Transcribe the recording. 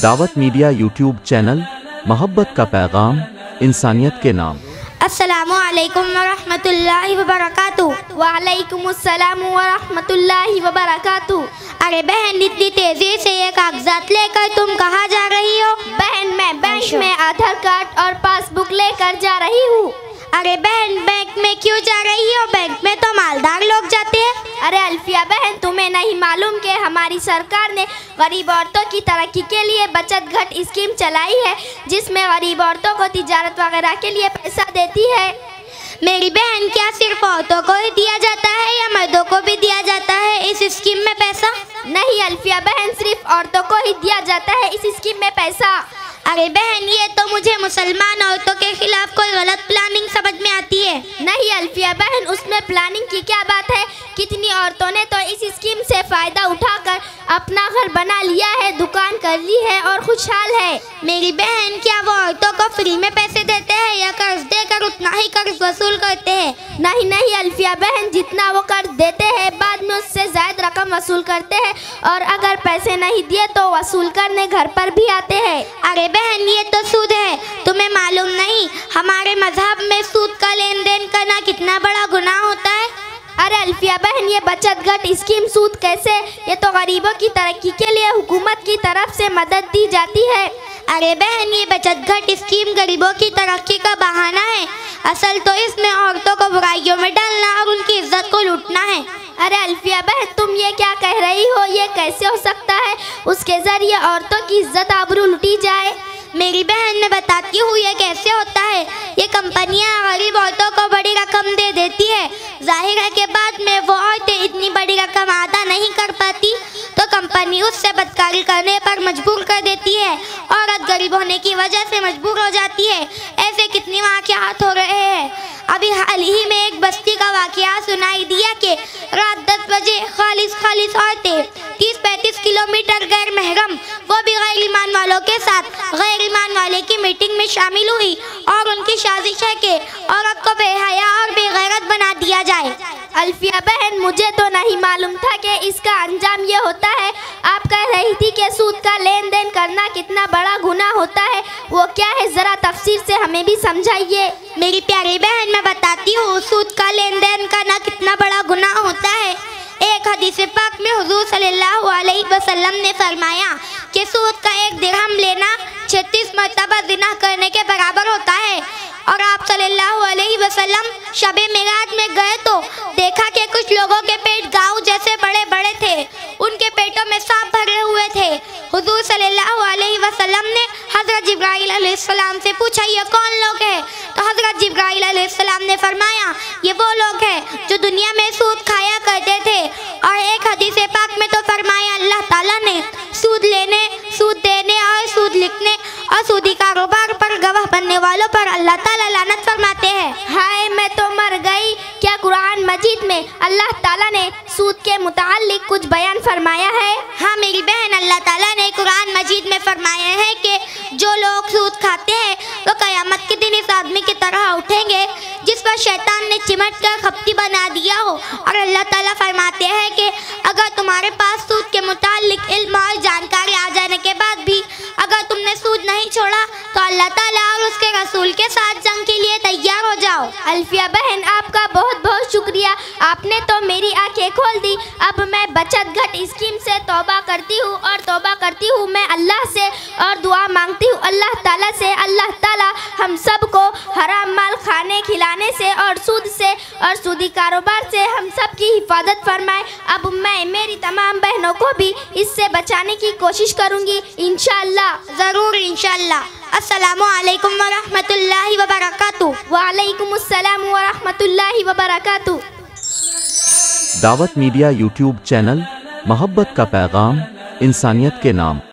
दावत media YouTube channel, मोहब्बत का पैगाम, इंसानियत के नाम। अस्सलामु अलैकुम वरहमतुल्लाहि वबरकातुहू। वालेकुमुस्सलाम वरहमतुल्लाहि वबरकातुहू। अरे बहन, इतनी तेजी से ये कागजात लेकर तुम कहाँ जा रही हो? बहन, मैं बैंक में आधार कार्ड और पासबुक लेकर जा रही हूँ। अरे बहन, बैंक में क्यों जा रही हो? बैंक में तो मालदार लोग जाते हैं। अरे अल्फिया बहन, तुम्हें नहीं मालूम कि हमारी सरकार ने गरीब औरतों की तरक्की के लिए बचत घट स्कीम चलाई है, जिसमें गरीब औरतों को तिजारत वगैरह के लिए पैसा देती है। मेरी बहन, क्या सिर्फ औरतों को ही दिया जाता है या मर्दों को भी दिया जाता है इस स्कीम में पैसा? नहीं अल्फिया बहन, सिर्फ औरतों को ही दिया जाता है इस स्कीम में पैसा। अरे बहन, ये तो मुझे मुसलमान औरतों के खिलाफ कोई गलत प्लानिंग समझ में आती है। नहीं अल्फिया बहन, उसमें प्लानिंग की क्या बात है। कितनी औरतों ने तो इस स्कीम से फ़ायदा उठाकर अपना घर बना लिया है, दुकान कर ली है और खुशहाल है। मेरी बहन, क्या वो औरतों को फ्री में पैसे देते हैं या कर्ज देकर उतना ही कर्ज वसूल करते हैं? नहीं अल्फिया बहन, जितना वो कर्ज देते हैं बाद में उससे ज़्यादा रकम वसूल करते हैं, और अगर पैसे नहीं दिए तो वसूल करने घर पर भी आते हैं। अरे बहन, ये तो सूद है। तुम्हें मालूम नहीं हमारे मजहब में सूद का लेन देन करना कितना बड़ा गुनाह होता है? अरे अल्फिया बहन, ये बचत घट स्कीम सूद कैसे? ये तो गरीबों की तरक्की के लिए हुकूमत की तरफ से मदद दी जाती है। अरे बहन, ये बचत घट स्कीम गरीबों की तरक्की का बहाना है। असल तो इसमें औरतों को बुराइयों में डालना और उनकी इज्जत को लूटना है। अरे अल्फिया बहन, तुम ये क्या कह रही हो? ये कैसे हो सकता है उसके ज़रिए औरतों की इज्जत आबरू लूटी जाए? मेरी बहन, मैं बताती हूँ ये कैसे होता है। ये कंपनियाँ गरीब औरतों को बड़ी रकम दे देती है। जाहिर है कि बाद में वो औरतें इतनी बड़ी रकम अदा नहीं कर पाती, तो कंपनी उससे बदकारी करने पर मजबूर कर देती है। औरत गरीब होने की वजह से मजबूर हो जाती है। ऐसे कितने वाक़यात हो रहे हैं। अभी हाल ही में एक बस्ती का वाक़या सुनाई दिया कि रात 10 बजे खालिस औरतें 30-35 किलोमीटर गैर महरम, वो भी गैर ईमान वालों के साथ गैर ईमान वाले की मीटिंग में शामिल हुई और उनकी साजिश है कि औरत को बेहया और बेगैरत बना दिया जाए। अल्फिया बहन, मुझे तो नहीं मालूम था कि इसका अंजाम ये होता है। आप कह रही थी कि सूद का लेन देन करना कितना बड़ा गुनाह होता है, वो क्या है? ज़रा तफसील से हमें भी समझाइए। मेरी प्यारी बहन, मैं बताती हूँ सूद का लेन देन करना कितना बड़ा गुनाह होता है। एक हदीस पाक में हुजूर सल्लल्लाहु अलैहि वसल्लम ने फरमाया कि सूद का 1 दिरहम लेना 36 मरतबा ज़िना करने के बराबर होता है। और आप सल्लल्लाहु अलैहि वसल्लम शबे मेराज में गए तो देखा कि कुछ लोगों के पेट गाँव जैसे बड़े बड़े थे, उनके पेटों में सांप भरे हुए थे। हुजूर सल्लल्लाहु अलैहि वसल्लम ने हज़रत जिब्राइल अलैहिस्सलाम से पूछा, ये कौन लोग हैं? तो हज़रत जिब्राइल अलैहिस्सलाम ने फरमाया, ये वो लोग हैं जो दुनिया में सूद खाया करते थे। और एक हदीस पाक में तो फरमाया, अल्लाह ताला ने सूद लेने, सूद देने और सूद लिखने और सूदी कारोबार पर गवाह बनने वालों पर अल्लाह ताला लानत फरमाते हैं। हाय, मैं तो मर गई। क्या कुरान मजीद में अल्लाह ताला ने सूद के मुताल्लिक कुछ बयान फरमाया है? हाँ मेरी बहन, अल्लाह ताला ने कुरान मजीद में फरमाया है कि जो लोग सूद खाते हैं वो क़यामत के दिन इस आदमी की तरह उठेंगे जिस पर शैतान ने चिमट कर खप्ती बना दिया हो। और अल्लाह ताला फरमाते हैं कि अगर तुम्हारे पास सूद के मुताल्लिक इल्म और जानकारी आ जाने के बाद भी अगर तुमने सूद नहीं छोड़ा तो अल्लाह ताला और उसके रसूल के साथ जंग के लिए तैयार हो जाओ। अल्फिया बहन, आपका बहुत बहुत शुक्रिया। आपने तो मेरी आंखें खोल दी। अब मैं बचत घट स्कीम से तौबा करती हूँ और तौबा करती हूँ मैं अल्लाह से, और दुआ मांगती हूँ अल्लाह ताला से, अल्लाह ताला हम सब को हराम माल खाने खिलाने से और सूद से और सूदी कारोबार से हम सब की हिफाजत फरमाए। अब मैं मेरी तमाम बहनों को भी इससे बचाने की कोशिश करूँगी इंशाअल्लाह। ज़रूर इंशाअल्लाह। अस्सलामु अलैकुम वरहमतुल्लाहि वबरकातुहू। वालेकुमुस्सलाम वरहमतुल्लाहि वबरकातुहू। दावत मीडिया यूट्यूब चैनल, मोहब्बत का पैगाम, इंसानियत के नाम।